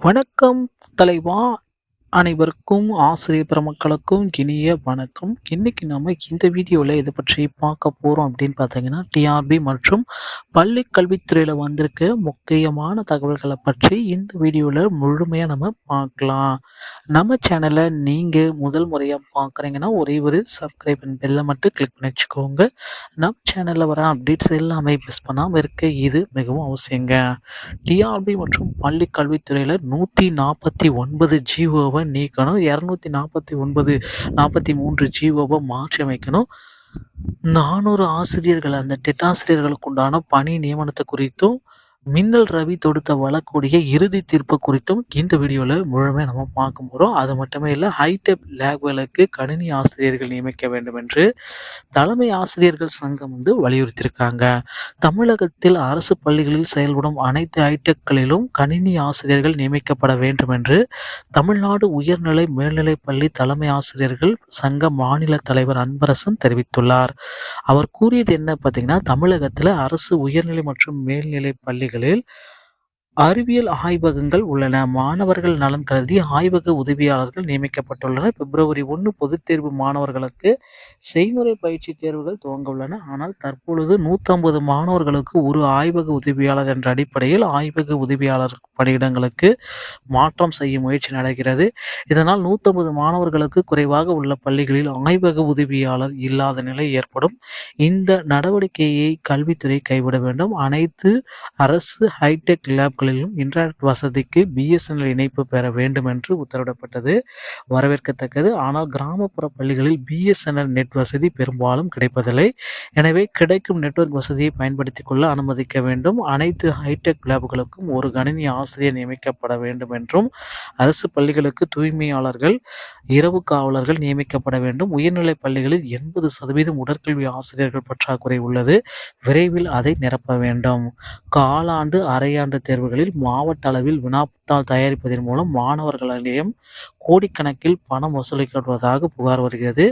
வணக்கம் தலைவா! அனைவருக்கும் ஆசிரியர் பெருமக்களுக்கும் இனிய வணக்கம். இன்னைக்கு நம்ம இந்த வீடியோவில் இதை பற்றி பார்க்க போகிறோம் அப்படின்னு பார்த்தீங்கன்னா, டிஆர்பி மற்றும் பள்ளி கல்வித்துறையில் வந்திருக்க முக்கியமான தகவல்களை பற்றி இந்த வீடியோவில் முழுமையாக நம்ம பார்க்கலாம். நம்ம சேனலை நீங்கள் முதல் முறையாக பார்க்குறீங்கன்னா ஒரே ஒரு சப்ஸ்கிரைப் பண்ணி பெல்லை மட்டும் கிளிக் பண்ணி வச்சுக்கோங்க. நம்ம சேனலில் வர அப்டேட்ஸ் எல்லாமே மிஸ் பண்ணாமல் இருக்க இது மிகவும் அவசியங்க. டிஆர்பி மற்றும் பள்ளி கல்வித்துறையில் 149 ஜிஓவை நீக்கணும். 243 ஜிஓவை மாற்றி அமைக்கணும். 400 ஆசிரியர்கள் அந்த டெட் ஆசிரியர்களுக்கு உண்டான பணி நியமனத்தை குறித்தும் மின்னல் ரவி தொடுத்த வழக்குடைய இறுதி தீர்ப்பு குறித்தும் இந்த வீடியோவில் முழுமையாக நம்ம பார்க்க போகிறோம். அது மட்டுமே இல்லை, ஹைடெக் லேப்களுக்கு கணினி ஆசிரியர்கள் நியமிக்க வேண்டும் என்று தலைமை ஆசிரியர்கள் சங்கம் வலியுறுத்தியிருக்காங்க. தமிழகத்தில் அரசு பள்ளிகளில் செயல்படும் அனைத்து ஹைடெக்களிலும் கணினி ஆசிரியர்கள் நியமிக்கப்பட வேண்டும் என்று தமிழ்நாடு உயர்நிலை மேல்நிலைப் பள்ளி தலைமை ஆசிரியர்கள் சங்க மாநில தலைவர் அன்பரசன் தெரிவித்துள்ளார். அவர் கூறியது என்ன பார்த்தீங்கன்னா, தமிழகத்தில் அரசு உயர்நிலை மற்றும் மேல்நிலை பள்ளிகளில் அறிவியல் ஆய்வகங்கள் உள்ளன. மாணவர்கள் நலன் கருதி ஆய்வக உதவியாளர்கள் நியமிக்கப்பட்டுள்ளனர். பிப்ரவரி 1 பொதுத் தேர்வு மாணவர்களுக்கு செய்முறை பயிற்சி தேர்வுகள் துவங்க உள்ளன. ஆனால் தற்பொழுது 150 மாணவர்களுக்கு ஒரு ஆய்வக உதவியாளர் என்ற அடிப்படையில் ஆய்வக உதவியாளர் பணியிடங்களுக்கு மாற்றம் செய்ய முயற்சி நடக்கிறது. இதனால் 150 மாணவர்களுக்கு குறைவாக உள்ள பள்ளிகளில் ஆய்வக உதவியாளர் இல்லாத நிலை ஏற்படும். இந்த நடவடிக்கையை கல்வித்துறை கைவிட வேண்டும். அனைத்து அரசு ஹைடெக் லேப்களிலும் இன்டர்நெட் வசதிக்கு பிஎஸ்என்எல் இணைப்பு பெற வேண்டும் என்று உத்தரவிடப்பட்டது வரவேற்கத்தக்கது. ஆனால் கிராமப்புற பள்ளிகளில் பிஎஸ்என்எல் நெட் வசதி பெரும்பாலும் கிடைப்பதில்லை. எனவே கிடைக்கும் நெட்வொர்க் வசதியை பயன்படுத்திக் கொள்ள அனுமதிக்க வேண்டும். அனைத்து ஹைடெக் லேப்களுக்கும் ஒரு கணினி ஆசிரியர் நியமிக்கப்பட வேண்டும் என்றும் அரசு பள்ளிகளுக்கு தூய்மையாளர்கள், இரவு காவலர்கள் நியமிக்கப்பட வேண்டும். உயர்நிலைப் பள்ளிகளில் 80% உடற்கல்வி ஆசிரியர்கள் பற்றாக்குறை உள்ளது. விரைவில் அதை நிரப்ப வேண்டும். காலாண்டு அரையாண்டு தேர்வுகளில் மாவட்ட அளவில் வினாத்தாள் தயாரிப்பதன் மூலம் மாணவர்களிடம் கோடிக்கணக்கில் பணம் வசூலிக்கப்படுவதாக புகார் வருகிறது.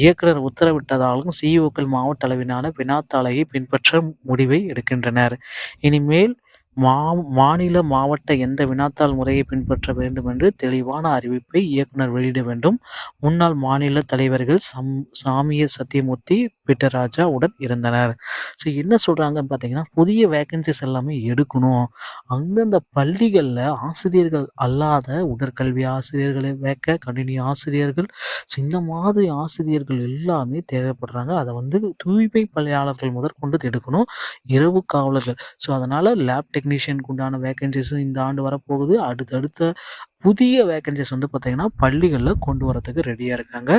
இயக்குனர் உத்தரவிட்டதாலும் சிஇஓக்கள் மாவட்ட அளவிலான வினாத்தாளையை பின்பற்ற முடிவை எடுக்கின்றனர். இனிமேல் மாநில மாவட்ட எந்த வினாத்தாள் முறையை பின்பற்ற வேண்டும் என்று தெளிவான அறிவிப்பை இயக்குனர் வெளியிட வேண்டும். முன்னாள் மாநில தலைவர்கள் சாமிய சத்தியமூர்த்தி, பீட்டர் ராஜா உடன் இருந்தனர். ஸோ என்ன சொல்றாங்கன்னு பார்த்தீங்கன்னா, புதிய வேகன்சிஸ் எல்லாமே எடுக்கணும். அந்தந்த பள்ளிகளில் ஆசிரியர்கள் அல்லாத உடற்கல்வி ஆசிரியர்களை வைக்க, கணினி ஆசிரியர்கள், இந்த மாதிரி ஆசிரியர்கள் எல்லாமே தேவைப்படுறாங்க. அதை தூய்மை பணியாளர்கள் முதற்கொண்டு எடுக்கணும். இரவு காவலர்கள். ஸோ அதனால் லேப் டெக்னீஷியனுக்கு உண்டான வேகன்சிஸ் இந்த ஆண்டு வரப்போகுது. அடுத்தடுத்த புதிய வேகன்சிஸ் பார்த்தீங்கன்னா பள்ளிகளில் கொண்டு வரதுக்கு ரெடியாக இருக்காங்க.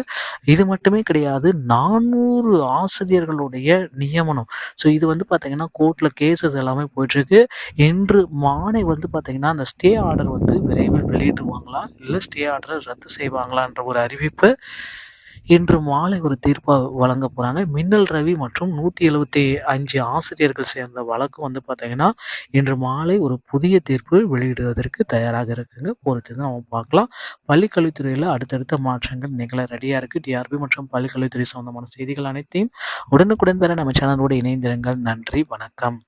இது மட்டுமே கிடையாது, 400 ஆசிரியர்களுடைய நியமனம். ஸோ இது பார்த்தீங்கன்னா கோர்ட்டில் கேசஸ் எல்லாமே போயிட்டுருக்கு. இன்று மாலை பார்த்தீங்கன்னா அந்த ஸ்டே ஆர்டர் விரைவில் வெளியிடுவாங்களா, இல்லை ஸ்டே ஆர்டரை ரத்து செய்வாங்களான்ற ஒரு அறிவிப்பு இன்று மாலை ஒரு தீர்ப்பை வழங்க போகிறாங்க. மின்னல் ரவி மற்றும் 175 ஆசிரியர்கள் சேர்ந்த வழக்கு பார்த்தீங்கன்னா இன்று மாலை ஒரு புதிய தீர்ப்பு வெளியிடுவதற்கு தயாராக இருக்குங்க. பொறுத்து தான் நம்ம பார்க்கலாம். பள்ளிக்கல்வித்துறையில் அடுத்தடுத்த மாற்றங்கள் நிகழ ரெடியாக இருக்குது. டிஆர்பி மற்றும் பள்ளிக்கல்வித்துறை சம்பந்தமான செய்திகள் அனைத்தையும் உடனுக்குடன் பெற நம்ம சேனலோடு இணைந்திருங்கள். நன்றி, வணக்கம்.